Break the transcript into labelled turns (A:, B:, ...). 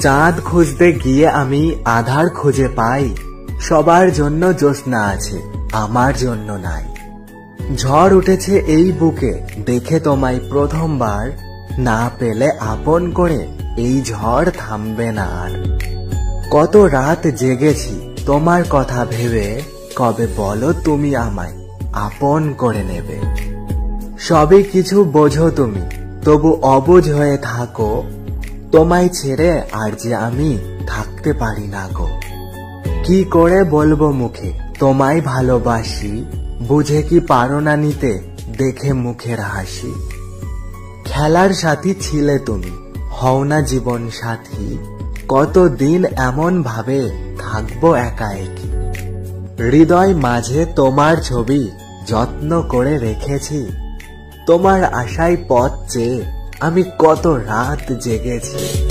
A: চাঁদ খুঁজতে গিয়ে আমি আধার খুঁজে পাই। সবার জন্য জ্যোৎস্না আছে, আমার জন্য নাই। ঝড় উঠেছে এই বুকে দেখে তোমায় প্রথমবার, না পেলে আপন করে এই ঝড় থামবে না আর। কত রাত জেগেছি তোমার কথা ভেবে, কবে বলো তুমি আমায় আপন করে নেবে। সবই কিছু বোঝো তুমি, তবু অবুঝ হয়ে থাকো। তোমায় ছেড়ে আর যে আমি থাকতে পারি না গো। কি করে বলবো মুখে তোমায় ভালোবাসি, বুঝে কি পারো না নিতে দেখে মুখের হাসি। খেলার সাথী ছিলে তুমি, হও না জীবন সাথী। কতদিন এমন ভাবে থাকবো একা একই। হৃদয় মাঝে তোমার ছবি যত্ন করে রেখেছি। তোমার আশায় পথ চেয়ে আমি কত রাত জেগেছি।